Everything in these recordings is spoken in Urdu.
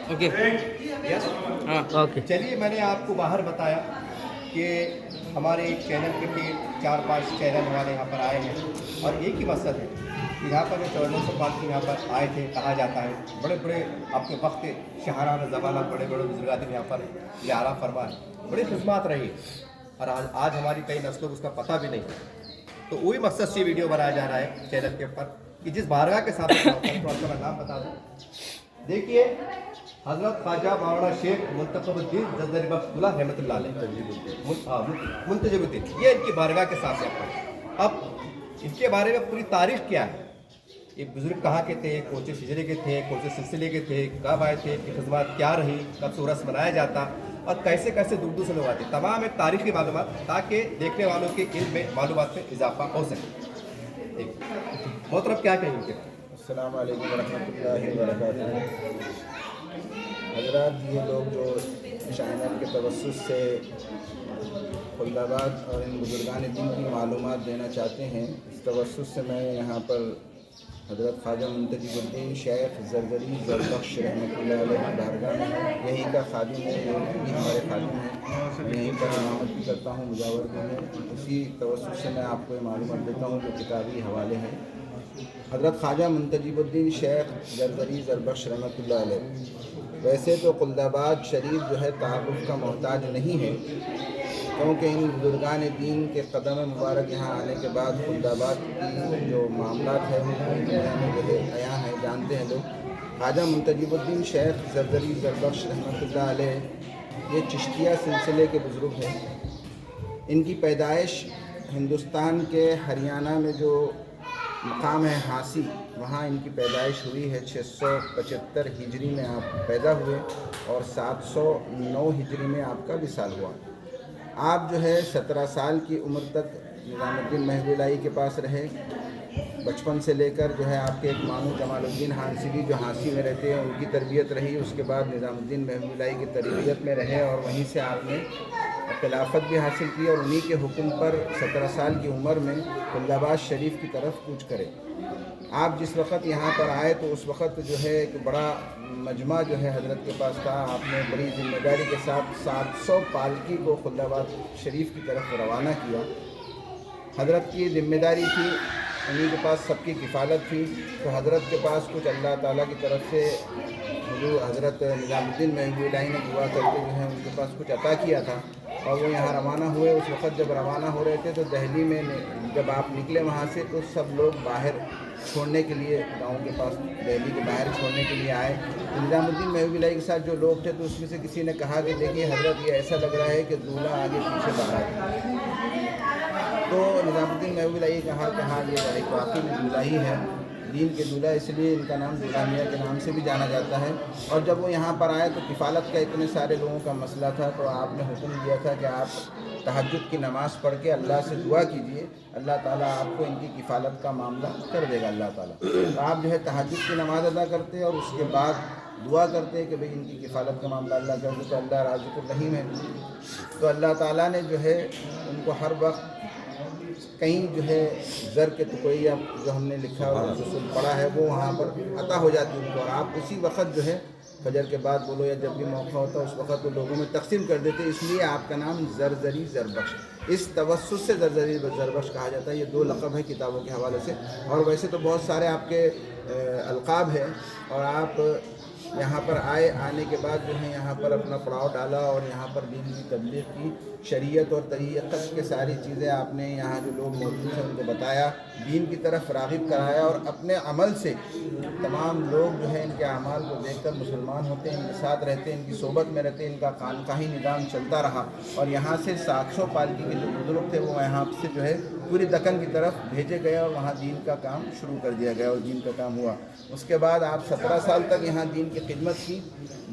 اوکے ہاں اوکے. چلیے میں نے آپ کو باہر بتایا کہ ہمارے چینل کے بھی 4-5 چینل والے یہاں پر آئے ہیں اور ایک ہی مقصد ہے کہ یہاں پر جو 1400 پالکی یہاں پر آئے تھے. کہا جاتا ہے بڑے بڑے آپ کے وقت شاہراہ زمانہ بڑے بڑے بزرگات نے یہاں پر زیارہ فرما بڑی خدمات رہی اور آج ہماری کئی نسلوں کو اس کا پتہ بھی نہیں. تو وہی مقصد سے ویڈیو بنایا جا رہا ہے چینل کے اوپر کہ جس بارگاہ کے ساتھ میں نام بتا دوں. دیکھیے حضرت خواجہ مولانا شیخ منتخب الدین زرزری بخش اللہ رحمۃ اللہ علیہ منتجب الدین، یہ ان کی بارگاہ کے ساتھ اب ان کے بارے میں پوری تاریخ کیا ہے. یہ بزرگ کہاں کے تھے، کون سے شجرے کے تھے، کون سے سلسلے کے تھے، کب آئے تھے، کہ خدمات کیا رہی، کب سے عرس منایا جاتا اور کیسے کیسے دور دور سے لوگ آتے، تمام ایک تاریخی معلومات تاکہ دیکھنے والوں کے علم میں معلومات میں اضافہ ہو سکے. محترم کیا کہیں گے؟ السلام علیکم ورحمۃ اللہ وبرکاتہ. حضرات، یہ لوگ جو چینل کے توسط سے خلدآباد اور ان بزرگان دین کی معلومات دینا چاہتے ہیں، اس توسط سے میں یہاں پر حضرت خواجہ منتجب الدین شیخ زرزری زربخش رحمۃ اللہ علیہ بارگاہ میں یہیں کا خادم ہے، یہ ہمارے خادم ہیں، میں یہیں پر امامت بھی کرتا ہوں، مجاور بھی ہوں. اسی توسط سے میں آپ کو یہ معلومات دیتا ہوں جو کتابی حوالے ہیں. حضرت خواجہ منتجب الدین شیخ زرزری زربخش رحمۃ اللہ علیہ ویسے تو خلدآباد شریف جو ہے تعارف کا محتاج نہیں ہے، کیونکہ ان بزرگان دین کے قدم مبارک یہاں آنے کے بعد خلدآباد کی جو معاملات ہے جو ہے عیاں ہیں، جانتے ہیں لوگ. خواجہ منتجب الدین شیخ زرزری زربخش رحمۃ اللہ علیہ یہ چشتیہ سلسلے کے بزرگ ہیں. ان کی پیدائش ہندوستان کے ہریانہ میں جو مقام ہے ہانسی، وہاں ان کی پیدائش ہوئی ہے. 675 ہجری میں آپ پیدا ہوئے اور 709 ہجری میں آپ کا وصال ہوا. آپ جو ہے 17 سال کی عمر تک نظام الدین مہدولائی کے پاس رہے. بچپن سے لے کر جو ہے آپ کے ایک ماموں جمال الدین ہانسی جو ہانسی میں رہتے ہیں، ان کی تربیت رہی. اس کے بعد نظام الدین مہدولائی کی تربیت میں رہے اور وہیں سے آپ نے خلافت بھی حاصل کی اور انہی کے حکم پر 17 سال کی عمر میں خلدآباد شریف کی طرف کوچ کرے. آپ جس وقت یہاں پر آئے تو اس وقت جو ہے ایک بڑا مجمع جو ہے حضرت کے پاس تھا. آپ نے بڑی ذمہ داری کے ساتھ 700 پالکی کو خلدآباد شریف کی طرف روانہ کیا. حضرت کی ذمہ داری تھی، انہی کے پاس سب کی کفالت تھی. تو حضرت کے پاس کچھ اللہ تعالیٰ کی طرف سے حضور حضرت نظام الدین مہدولائی نے دعا کر کے جو ہے ان کے پاس کچھ عطا کیا تھا اور وہ یہاں روانہ ہوئے. اس وقت جب روانہ ہو رہے تھے تو دہلی میں جب آپ نکلے وہاں سے تو سب لوگ باہر چھوڑنے کے لیے گاؤں کے پاس دہلی کے باہر چھوڑنے کے لیے آئے. نظام الدین مہدولائی کے ساتھ جو لوگ تھے تو اس میں سے کسی نے کہا کہ دیکھیے حضرت یہ ایسا لگ رہا ہے کہ دولہا آگے پیچھے بڑھا ہے. تو نظام الدین مہدولائی کہا کہ ہاں یہ ایک واقعی میں دولہا ہی ہے، دین کے دولہا، اس لیے ان کا نام دولہا میاں کے نام سے بھی جانا جاتا ہے. اور جب وہ یہاں پر آئے تو کفالت کا اتنے سارے لوگوں کا مسئلہ تھا تو آپ نے حکم دیا تھا کہ آپ تہجد کی نماز پڑھ کے اللہ سے دعا کیجئے، اللہ تعالیٰ آپ کو ان کی کفالت کا معاملہ کر دے گا اللہ تعالیٰ. تو آپ جو ہے تہجد کی نماز ادا کرتے اور اس کے بعد دعا کرتے کہ بھئی ان کی کفالت کا معاملہ اللہ کر دے. تو اللہ رازق الرحیم ہے، تو اللہ تعالیٰ نے جو ہے ان کو ہر وقت کہیں جو ہے زر کے ٹکڑے یا جو ہم نے لکھا اور جو پڑھا ہے وہ وہاں پر عطا ہو جاتی ان کو، اور آپ اسی وقت جو ہے فجر کے بعد بولو یا جب بھی موقع ہوتا اس وقت وہ لوگوں میں تقسیم کر دیتے. اس لیے آپ کا نام زرزری زربخش اس توسط سے زرزری زربخش کہا جاتا ہے. یہ 2 لقب ہیں کتابوں کے حوالے سے، اور ویسے تو بہت سارے آپ کے القاب ہیں. اور آپ یہاں پر آنے کے بعد جو ہے یہاں پر اپنا پڑاؤ ڈالا اور یہاں پر دین کی تبلیغ کی، شریعت اور طریقت کے ساری چیزیں آپ نے یہاں جو لوگ موجود ہیں ان کو بتایا، دین کی طرف راغب کرایا. اور اپنے عمل سے تمام لوگ جو ہے ان کے اعمال کو دیکھ کر مسلمان ہوتے ہیں، ان کے ساتھ رہتے ہیں، ان کی صحبت میں رہتے ہیں، ان کا خانقاہی نظام چلتا رہا. اور یہاں سے 700 پالکی کے جو بزرگ تھے وہ یہاں سے جو ہے پوری دکن کی طرف بھیجے گئے اور وہاں دین کا کام شروع کر دیا گیا اور دین کا کام ہوا. اس کے بعد آپ 17 سال تک یہاں دین کی خدمت کی.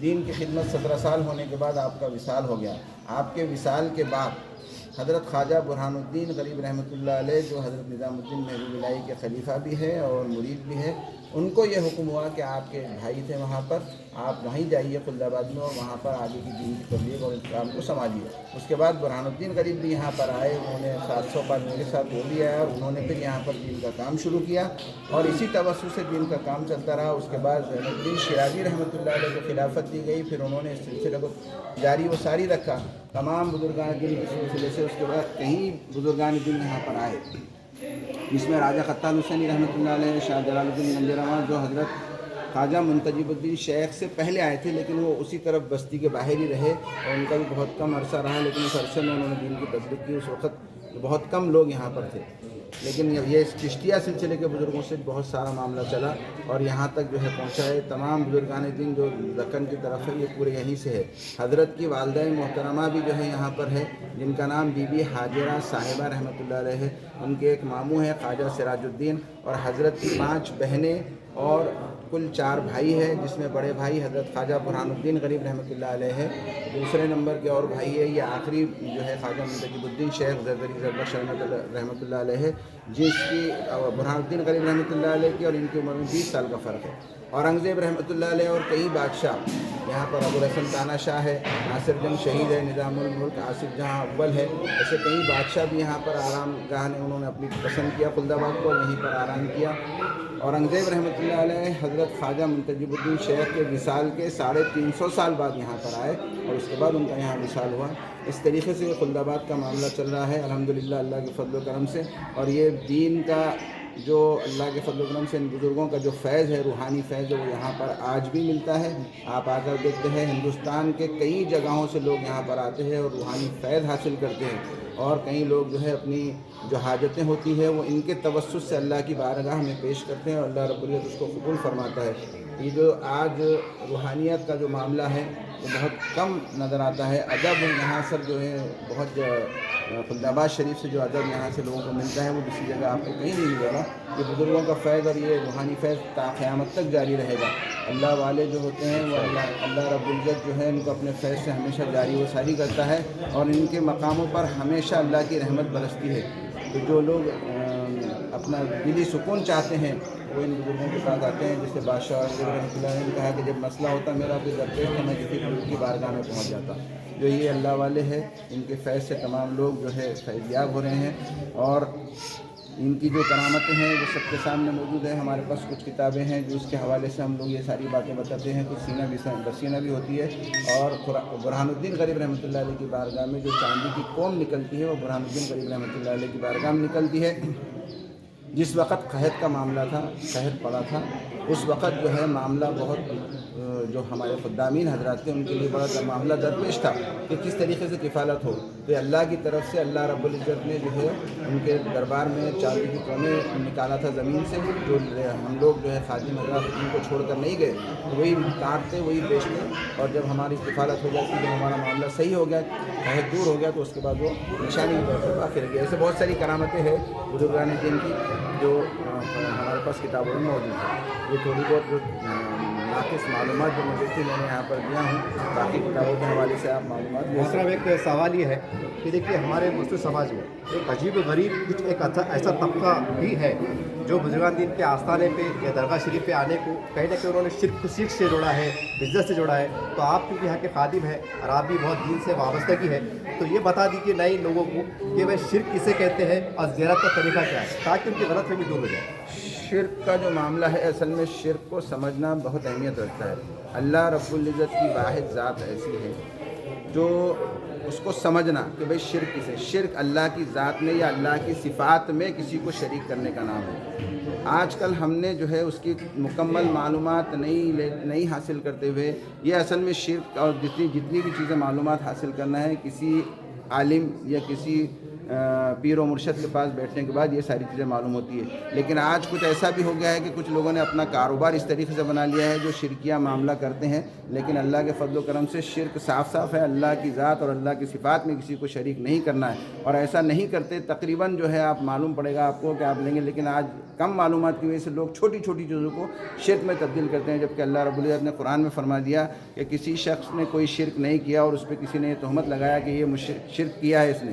دین کی خدمت 17 سال ہونے کے بعد آپ کا وصال ہو گیا. آپ کے وصال کے بعد حضرت خواجہ برہان الدین غریب رحمۃ اللہ علیہ جو حضرت نظام الدین محبوب الہی کے خلیفہ بھی ہے اور مرید بھی ہے، ان کو یہ حکم ہوا کہ آپ کے بھائی تھے وہاں پر، آپ وہیں جائیے خلد آباد میں اور وہاں پر آگے کی دین کی تبلیغ اور اسلام کو سنبھالیے۔ اس کے بعد برہان الدین غریب بھی یہاں پر آئے، انہوں نے 700 پادریوں کے ساتھ وہ بھی آیا اور انہوں نے پھر یہاں پر دین کا کام شروع کیا اور اسی توسط سے دین کا کام چلتا رہا۔ اس کے بعد زین الدین شیرازی رحمۃ اللہ علیہ کو خلافت دی گئی، پھر انہوں نے اس سلسلے کو جاری و ساری رکھا تمام بزرگان دین کے سلسلے سے۔ اس کے بعد کئی بزرگان دین یہاں پر آئے، جس میں راجہ خطال حسینی رحمۃ اللہ علیہ، شاہ جلال الدین گنجرواں جو حضرت خواجہ منتجب الدین شیخ سے پہلے آئے تھے، لیکن وہ اسی طرف بستی کے باہر ہی رہے اور ان کا بھی بہت کم عرصہ رہا، لیکن اس عرصے میں انہوں نے دین کی تبلیغ کی۔ اس وقت بہت کم لوگ یہاں پر تھے، لیکن یہ چشتیہ سلسلے کے بزرگوں سے بہت سارا معاملہ چلا اور یہاں تک جو ہے پہنچا ہے۔ تمام بزرگان دین جو دکن کی طرف ہے یہ پورے یہیں سے ہے۔ حضرت کی والدہ محترمہ بھی جو ہے یہاں پر ہے، جن کا نام بی بی حاجرہ صاحبہ رحمۃ اللہ علیہ ہے۔ ان کے ایک ماموں ہیں خواجہ سراج الدین، اور حضرت کی 5 بہنیں اور کل 4 بھائی ہیں، جس میں بڑے بھائی حضرت خواجہ برہان الدین غریب رحمۃ اللہ علیہ ہے، دوسرے نمبر کے اور بھائی ہے یہ آخری جو ہے خواجہ منتجب الدین شیخ زرزری زربخش رحمۃ اللہ علیہ ہے، جس کی برہان الدین غریب رحمۃ اللہ علیہ کی اور ان کی عمر میں 20 سال کا فرق ہے۔ اورنگزیب رحمۃ اللہ علیہ اور کئی بادشاہ یہاں پر، ابوالحسن تانا شاہ ہے، ناصر جنگ شہید ہے، نظام الملک آصف جہاں اول ہے، ایسے کئی بادشاہ بھی یہاں پر آرام گاہ نے انہوں نے اپنی پسند کیا خلد آباد کو اور یہیں پر آرام کیا۔ اورنگزیب رحمۃ اللہ علیہ حضرت خواجہ منتجب الدین شیخ کے وصال کے 350 سال بعد یہاں پر آئے اور اس کے بعد ان کا یہاں وصال ہوا۔ اس طریقے سے خلد آباد کا معاملہ چل رہا ہے الحمدللہ اللہ کے فضل و کرم سے، اور یہ دین کا جو اللہ کے فضل و کرم سے ان بزرگوں کا جو فیض ہے، روحانی فیض ہے، وہ یہاں پر آج بھی ملتا ہے۔ آپ آ کر دیکھتے ہیں ہندوستان کے کئی جگہوں سے لوگ یہاں پر آتے ہیں اور روحانی فیض حاصل کرتے ہیں، اور کئی لوگ جو ہے اپنی جو حاجتیں ہوتی ہیں وہ ان کے توسط سے اللہ کی بارگاہ میں پیش کرتے ہیں اور اللہ رب العزت اس کو قبول فرماتا ہے۔ یہ جو آج روحانیت کا جو معاملہ ہے وہ بہت کم نظر آتا ہے۔ ادب یہاں سب جو ہے بہت خلد آباد شریف سے جو ادب یہاں سے لوگوں کو ملتا ہے وہ کسی جگہ آپ کو کہیں نہیں ملے گا۔ یہ بزرگوں کا فیض اور یہ روحانی فیض تا قیامت تک جاری رہے گا۔ اللہ والے جو ہوتے ہیں وہ اللہ رب العزت جو ہے ان کو اپنے فیض سے ہمیشہ جاری و ساری کرتا ہے اور ان کے مقاموں پر ہمیشہ اللہ کی رحمت برستی ہے۔ تو جو لوگ اپنا دلی سکون چاہتے ہیں وہ ان بزرگوں کے ساتھ آتے ہیں، جیسے بادشاہ رحمۃ اللہ نے کہا کہ جب مسئلہ ہوتا میرا کوئی درپیش تو میں کسی بزرگ کی بارگاہ میں پہنچ جاتا۔ جو یہ اللہ والے ہیں ان کے فیض سے تمام لوگ جو ہے فیضیاب ہو رہے ہیں، اور ان کی جو کرامتیں ہیں وہ سب کے سامنے موجود ہے۔ ہمارے پاس کچھ کتابیں ہیں جو اس کے حوالے سے ہم لوگ یہ ساری باتیں بتاتے ہیں، کچھ سینہ بھی ہوتی ہے، اور برہان الدین غریب رحمۃ اللہ علیہ کی بارگاہ میں جو چاندی کی قوم نکلتی ہے وہ برہان الدین غریب رحمۃ اللہ علیہ کی بارگاہ میں نکلتی ہے۔ جس وقت قحط کا معاملہ تھا، قحط پڑا تھا، اس وقت جو ہے معاملہ بہت جو ہمارے خدامین حضرات تھے ان کے لیے بڑا معاملہ درپیش تھا کہ کس طریقے سے کفالت ہو۔ تو اللہ کی طرف سے اللہ رب العزت نے جو ہے ان کے دربار میں چاندی کی قومیں نکالا تھا زمین سے، جو ہم لوگ جو ہے خادم حضرات ان کو چھوڑ کر نہیں گئے، تو وہی کاٹتے وہی بیچتے، اور جب ہماری کفالت ہو جاتی، جب ہمارا معاملہ صحیح ہو گیا، قحط دور ہو گیا، تو اس کے بعد وہ نشانی کے طور پر باقی رہ گیا۔ ایسے بہت ساری کرامتیں ہیں بزرگان دین کی جو ہمارے پاس کتابوں میں موجود ہے۔ یہ تھوڑی بہت جو ناقص معلومات جو مجھے تھی میں نے یہاں پر دیا ہوں، باقی کتابوں کے حوالے سے آپ معلومات لے دوسرا ایک سوال یہ ہے کہ دیکھیے ہمارے مسلم سماج میں ایک عجیب و غریب کچھ ایک ایسا طبقہ بھی ہے جو بزرگان دین کے آستانے پہ یا درگاہ شریف پہ آنے کو کہیں نہ کہیں انہوں نے شرک سے جوڑا ہے، بزنس سے جوڑا ہے۔ تو آپ کیونکہ یہاں کے خادم ہیں اور آپ بھی بہت دین سے وابستگی ہے، تو یہ بتا دیجیے نئے لوگوں کو کہ وہ شرک کسے کہتے ہیں اور زیارت کا طریقہ کیا ہے، تاکہ ان کی غلط فہمی دور ہو جائے۔ شرک کا جو معاملہ ہے اصل میں شرک کو سمجھنا بہت اہمیت رکھتا ہے۔ اللہ رب العزت کی واحد ذات ایسی ہے جو اس کو سمجھنا کہ بھئی شرک کسے، شرک اللہ کی ذات میں یا اللہ کی صفات میں کسی کو شریک کرنے کا نام ہے۔ آج کل ہم نے جو ہے اس کی مکمل معلومات نہیں حاصل کرتے ہوئے یہ اصل میں شرک اور جتنی بھی چیزیں معلومات حاصل کرنا ہے کسی عالم یا کسی پیر و مرشد کے پاس بیٹھنے کے بعد یہ ساری چیزیں معلوم ہوتی ہے۔ لیکن آج کچھ ایسا بھی ہو گیا ہے کہ کچھ لوگوں نے اپنا کاروبار اس طریقے سے بنا لیا ہے جو شرکیہ معاملہ کرتے ہیں، لیکن اللہ کے فضل و کرم سے شرک صاف صاف ہے۔ اللہ کی ذات اور اللہ کی صفات میں کسی کو شریک نہیں کرنا ہے، اور ایسا نہیں کرتے تقریباً جو ہے آپ معلوم پڑے گا آپ کو کہ آپ لیں گے، لیکن آج کم معلومات کی وجہ سے لوگ چھوٹی چھوٹی چیزوں کو شرک میں تبدیل کرتے ہیں، جبکہ اللہ رب العزت نے قرآن میں فرما دیا کہ کسی شخص نے کوئی شرک نہیں کیا اور اس پہ کسی نے یہ تہمت لگایا کہ یہ شرک کیا ہے اس نے،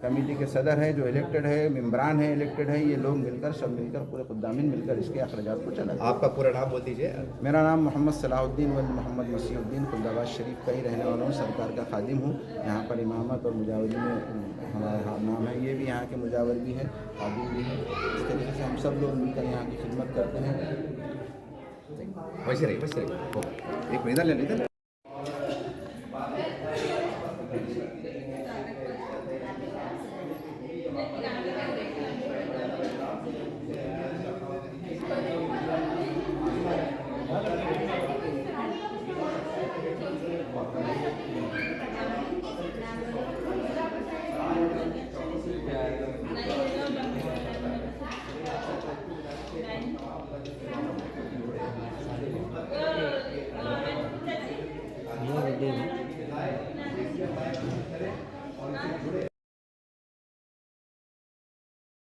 کمیٹی کے صدر ہیں جو الیکٹڈ ہے، ممبران ہیں الیکٹڈ ہے، یہ لوگ مل کر سب مل کر پورے خدامین مل کر اس کے اخراجات کو چلاتے ہیں۔ آپ کا پورا نام بول دیجیے۔ میرا نام محمد صلاح الدین ولی محمد مسیح الدین خلدآباد شریف کا ہی رہنے والا ہوں، سرکار کا خادم ہوں۔ یہاں پر امامت اور مجاوری میں ہمارا نام ہے، یہ بھی یہاں کے مجاور بھی ہیں، خادم بھی ہیں۔ اس طریقے سے ہم سب لوگ مل کر یہاں کی خدمت کرتے ہیں۔ ویسے رہی ایک منٹ ادھر لے